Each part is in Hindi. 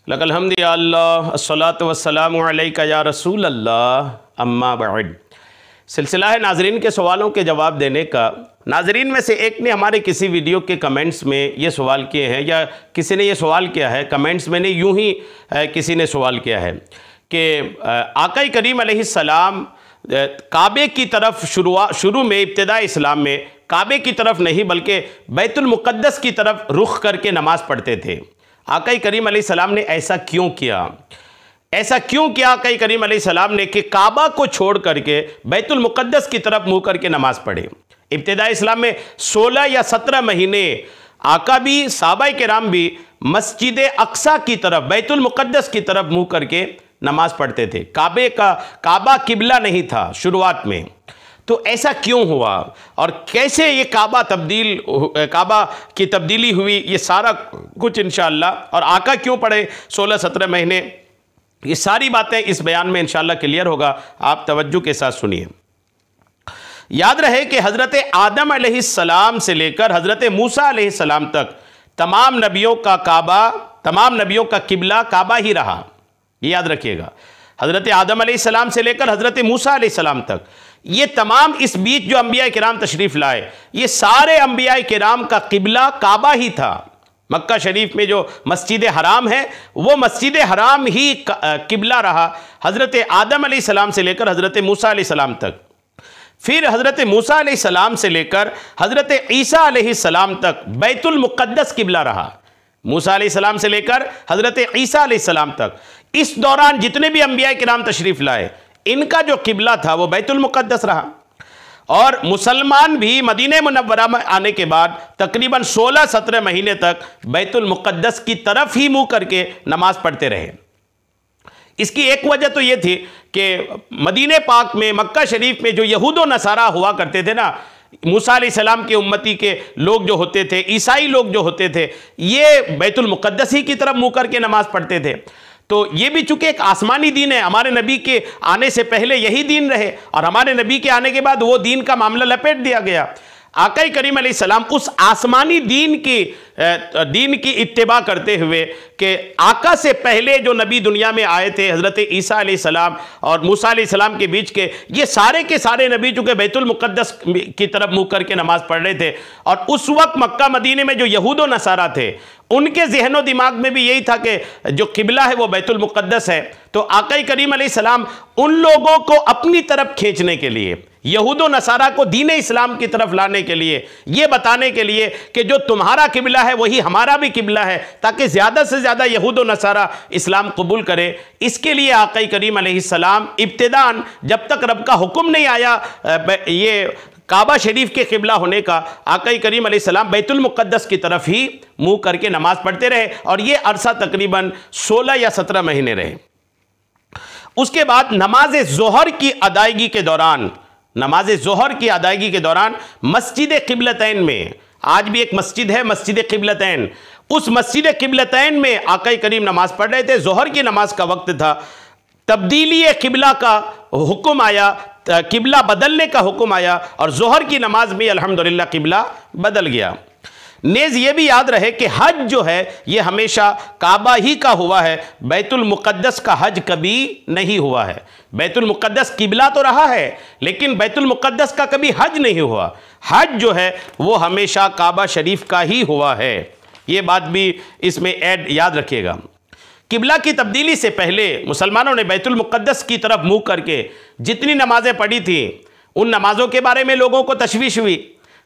लकल हम्द या अल्लाह अस्सलातु वस्सलामु अलैका या रसूल अल्लाह अम्मा बाद। सिलसिला है नाजरीन के सवालों के जवाब देने का। नाजरीन में से एक ने हमारे किसी वीडियो के कमेंट्स में ये सवाल किए हैं, या किसी ने ये सवाल किया है कमेंट्स में, नहीं यूं ही किसी ने सवाल किया है कि आका करीम अलैहिस्सलाम काबे की तरफ शुरू में इब्तिदा इस्लाम में काबे की तरफ नहीं बल्कि बैतुल मुक़द्दस की तरफ रुख करके नमाज़ पढ़ते थे। आका करीम अलैहिस्सलाम ने ऐसा क्यों किया? ऐसा क्यों किया आका करीम अलैहिस्सलाम ने कि काबा को छोड़ करके बैतुल मुक़द्दस की तरफ मुँह करके नमाज़ पढ़े? इब्तिदा इस्लाम में 16 या 17 महीने आका भी सहाबा किराम भी मस्जिद अक्सा की तरफ बैतुल मुक़द्दस की तरफ मुँह करके नमाज़ पढ़ते थे। काबा किबला नहीं था शुरुआत में। तो ऐसा क्यों हुआ और कैसे ये काबा की तब्दीली हुई, ये सारा कुछ इंशाअल्लाह, और आका क्यों पढ़े 16-17 महीने, ये सारी बातें इस बयान में इंशाअल्लाह क्लियर होगा। आप तवज्जो के साथ सुनिए। याद रहे कि हज़रत आदम अलैहिस्सलाम से लेकर हज़रत मूसा अलैहिस्सलाम तक तमाम नबियों का किबला काबा ही रहा। ये याद रखिएगा, हज़रत आदम अलैहिस्सलाम से लेकर हज़रत मूसा अलैहिस्सलाम तक, ये तमाम इस बीच जो अंबिया किराम तशरीफ़ लाए, ये सारे अंबिया किराम का किबला काबा ही था। मक्का शरीफ में जो मस्जिद हराम है वो मस्जिद हराम ही किबला रहा हज़रत आदम अलैहिस्सलाम से लेकर हज़रत मूसा अलैहिस्सलाम तक। फिर हज़रत मूसा अलैहिस्सलाम से लेकर हज़रत ईसा अलैहिस्सलाम तक बैतुल मुक़द्दस किबला रहा। मूसा अलैहिस्सलाम से लेकर हज़रत ईसा अलैहिस्सलाम तक इस दौरान जितने भी अंबिया किराम तशरीफ़ लाए, इनका जो किबला था वो बैतुल मुक़द्दस रहा। और मुसलमान भी मदीने मुनव्वरा में आने के बाद तकरीबन 16-17 महीने तक बैतुल मुक़द्दस की तरफ ही मुँह करके नमाज़ पढ़ते रहे। इसकी एक वजह तो ये थी कि मदीने पाक में मक्का शरीफ में जो यहूद व नसारा हुआ करते थे ना, मूसा अलैहिस्सलाम के उम्मती के लोग जो होते थे, ईसाई लोग जो होते थे, ये बैतुल मुक़द्दस ही की तरफ मुँह करके नमाज़ पढ़ते थे। तो ये भी चूंकि एक आसमानी दीन है, हमारे नबी के आने से पहले यही दीन रहे और हमारे नबी के आने के बाद वो दीन का मामला लपेट दिया गया। आका करीम अलैहिस्सलाम उस आसमानी दीन की इत्तिबा करते हुए कि आका से पहले जो नबी दुनिया में आए थे हज़रत ईसा अलैहिस्सलाम और मूसा अलैहिस्सलाम के बीच के, ये सारे के सारे नबी चूँकि बैतुल मुक़द्दस की तरफ मुँह करके नमाज़ पढ़ रहे थे। और उस वक्त मक्का मदीने में जो यहूद व नसारा थे, उनके ज़हनो दिमाग में भी यही था कि जो किबला है वो बैतुल मुक़द्दस है। तो आका करीम अलैहिस्सलाम उन लोगों को अपनी तरफ खींचने के लिए, यहूद व नसारा को दीन इस्लाम की तरफ लाने के लिए, ये बताने के लिए कि जो तुम्हारा किबला है वही हमारा भी किबला है, ताकि ज़्यादा से ज़्यादा यहूद व नसारा इस्लाम कबूल करे, इसके लिए आका करीम अलैहिस्सलाम इब्तिदान जब तक रब का हुक्म नहीं आया ये काबा शरीफ के किबला होने का, आका करीम अलैहिस्सलाम बैतुल मुक़द्दस की तरफ ही मुँह करके नमाज़ पढ़ते रहे। और ये अरसा तकरीबन 16 या 17 महीने रहे। उसके बाद नमाज ज़ोहर की अदायगी के दौरान मस्जिद क़िबलतैन में, आज भी एक मस्जिद है मस्जिद क़िबलतैन, उस मस्जिद क़िबलतैन में आका करीम नमाज़ पढ़ रहे थे। ज़ोहर की नमाज का वक्त था, तब्दीली किबला का हुक्म आया, किबला बदलने का हुक्म आया और ज़ोहर की नमाज में अल्हम्दुलिल्लाह किबला बदल गया। नेज़ ये भी याद रहे कि हज जो है ये हमेशा काबा ही का हुआ है, बैतुल मुक़द्दस का हज कभी नहीं हुआ है। बैतुल मुक़द्दस किबला तो रहा है लेकिन बैतुल मुक़द्दस का कभी हज नहीं हुआ। हज जो है वो हमेशा काबा शरीफ का ही हुआ है। ये बात भी इसमें याद रखिएगा। किबला की तब्दीली से पहले मुसलमानों ने बैतुल मुक़द्दस की तरफ मुँह करके जितनी नमाज़ें पढ़ी थी, उन नमाज़ों के बारे में लोगों को तशवीश हुई,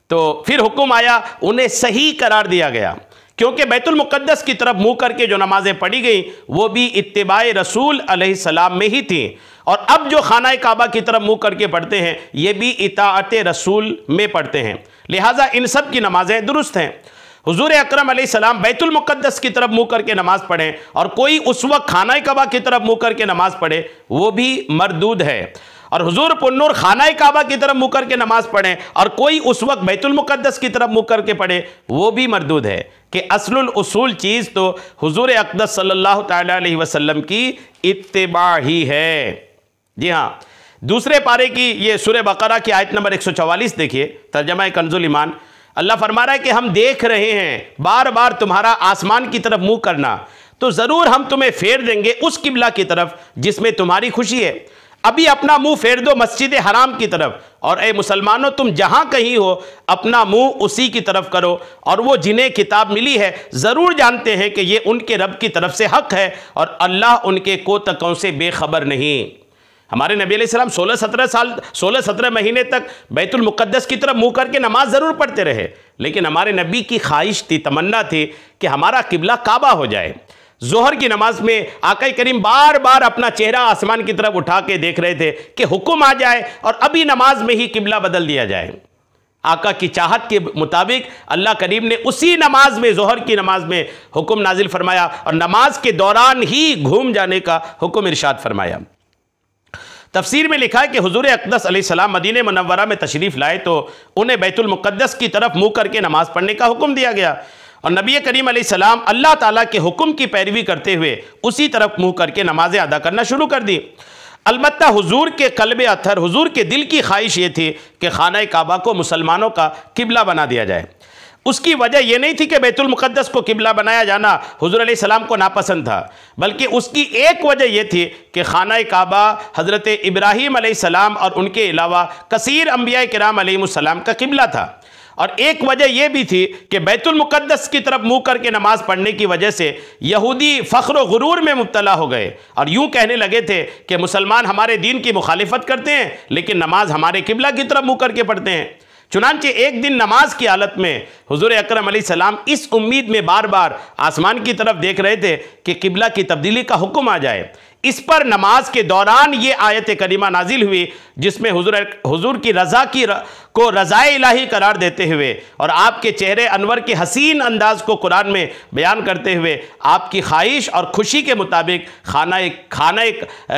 तो फिर हुक्म आया उन्हें सही करार दिया गया, क्योंकि बैतुल मुक़द्दस की तरफ मुँह करके जो नमाज़ें पढ़ी गई वो भी इत्तिबाए रसूल अलैहिस्सलाम में ही थी। और अब जो खाना काबा की तरफ मुँह करके पढ़ते हैं ये भी इताअते रसूल में पढ़ते हैं, लिहाजा इन सब की नमाज़ें दुरुस्त हैं। हुजूर अकरम अलैहिस्सलाम बैतुल मुक़द्दस की तरफ मुँह करके नमाज़ पढ़ें और कोई उस वक्त खाना काबा की तरफ मुँह करके नमाज़ पढ़े, वो भी मरदूद है। और हुजूर पुन्नूर खाना काबा की तरफ मुँह करके नमाज़ पढ़ें और कोई उस वक्त बैतुल मुक़द्दस की तरफ मुँह करके पढ़े, वो भी मरदूद है। कि असलुल उसूल चीज़ तो हुजूर अक़दस सल्लल्लाहु तआला अलैहि वसल्लम की इत्तिबा ही है। जी हाँ, दूसरे पारे की ये सूरह बकरा की आयत नंबर 144 देखिए, तर्जमा कंजुल ईमान। अल्लाह फरमा रहा है कि हम देख रहे हैं बार बार तुम्हारा आसमान की तरफ मुँह करना, तो ज़रूर हम तुम्हें फेर देंगे उस किबला की तरफ जिसमें तुम्हारी खुशी है। अभी अपना मुंह फेर दो मस्जिद हराम की तरफ, और ए मुसलमानों तुम जहां कहीं हो अपना मुंह उसी की तरफ करो। और वो जिन्हें किताब मिली है ज़रूर जानते हैं कि ये उनके रब की तरफ से हक है और अल्लाह उनके कोतकों से बेखबर नहीं। हमारे नबी अलैहिस्सलाम 16-17 महीने तक बैतुल मुक़द्दस की तरफ मुंह करके नमाज ज़रूर पढ़ते रहे, लेकिन हमारे नबी की ख्वाहिश थी, तमन्ना थी कि हमारा किबला काबा हो जाए। जोहर की नमाज में आका करीम बार बार अपना चेहरा आसमान की तरफ उठा के देख रहे थे कि हुक्म आ जाए और अभी नमाज में ही किबला बदल दिया जाए। आका की चाहत के मुताबिक अल्लाह करीम ने उसी नमाज में, जोहर की नमाज में हुक्म नाजिल फरमाया और नमाज के दौरान ही घूम जाने का हुक्म इरशाद फरमाया। तफसीर में लिखा है कि हुजूर अक़दस अलैहिस्सलाम मदीने मुनव्वरा में तशरीफ़ लाए तो उन्हें बैतुल मुक़द्दस की तरफ मुँह करके नमाज़ पढ़ने का हुक्म दिया गया और नबी करीम अलैहिस्सलाम अल्लाह ताला के हुक्म की पैरवी करते हुए उसी तरफ मुँह करके नमाज़ें अदा करना शुरू कर दी। अलबत्ता हुजूर के कल्बे अथर, हुजूर के दिल की ख्वाहिश ये थी कि खाना काबा को मुसलमानों का किबला बना दिया जाए। उसकी वजह यह नहीं थी कि बैतुल मुक़द्दस को किबला बनाया जाना हुजूर अलैहिस्सलाम को नापसंद था, बल्कि उसकी एक वजह यह थी कि खाना काबा हज़रत इब्राहीम अलैहिस्सलाम और उनके अलावा कसीर अंबिया किराम अलैहिमुस्सलाम का किबला था। और एक वजह यह भी थी कि बैतुल मुक़द्दस की तरफ मुँह करके नमाज पढ़ने की वजह से यहूदी फ़ख्र गुरूर में मुब्तला हो गए और यूँ कहने लगे थे कि मुसलमान हमारे दीन की मुखालिफत करते हैं लेकिन नमाज हमारे किबला की तरफ मुँह करके पढ़ते हैं। चुनांचे एक दिन नमाज की हालत में हुजूर अकरम अलैहिस्सलाम इस उम्मीद में बार बार आसमान की तरफ देख रहे थे कि किबला की तब्दीली का हुक्म आ जाए। इस पर नमाज के दौरान ये आयत करीमा नाजिल हुई जिसमें हुजूर की रज़ा को रज़ाए इलाही करार देते हुए और आपके चेहरे अनवर के हसीन अंदाज को कुरान में बयान करते हुए आपकी ख्वाहिश और खुशी के मुताबिक खाना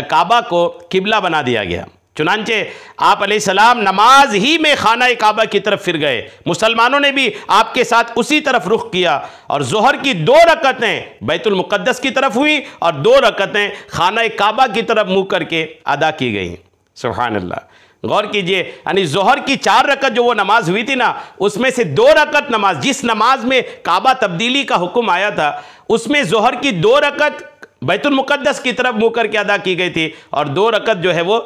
काबा को किबला बना दिया गया। चुनांचे आप अलैहिस्सलाम नमाज ही में खाना काबा की तरफ फिर गए। मुसलमानों ने भी आपके साथ उसी तरफ रुख किया और जोहर की 2 रकअतें बैतुल मुक़द्दस की तरफ हुई और 2 रकअतें खाना काबा की तरफ मुँह करके अदा की गई। सुभान अल्लाह। गौर कीजिए, यानी जोहर की 4 रकअत जो वो नमाज हुई थी ना, उसमें से 2 रकअत नमाज, जिस नमाज में काबा तब्दीली का हुक्म आया था उसमें जोहर की 2 रकअत बैतुल मुक़द्दस की तरफ मुँह करके अदा की गई थी और 2 रकअत जो है वो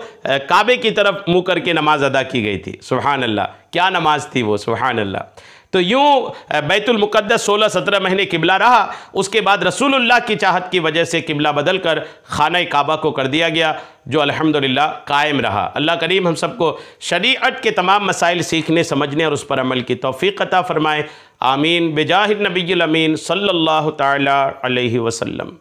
काबे की तरफ मुँह करके नमाज अदा की गई थी। सुभान अल्लाह, क्या नमाज थी वो, सुभान अल्लाह। तो यूँ बैतुल मुक़द्दस 16-17 महीने किबला रहा। उसके बाद रसूलुल्लाह की चाहत की वजह से किबला बदल कर खाना काबा को कर दिया गया, जो अल्हम्दुलिल्लाह कायम रहा। अल्लाह करीम हम सबको शरीअत के तमाम मसाइल सीखने, समझने और उस पर अमल की तौफ़ीक़ अता फ़रमाए। आमीन। बिजाहिद नबील अमीन सल्लल्लाहु तआला अलैहि वसल्लम।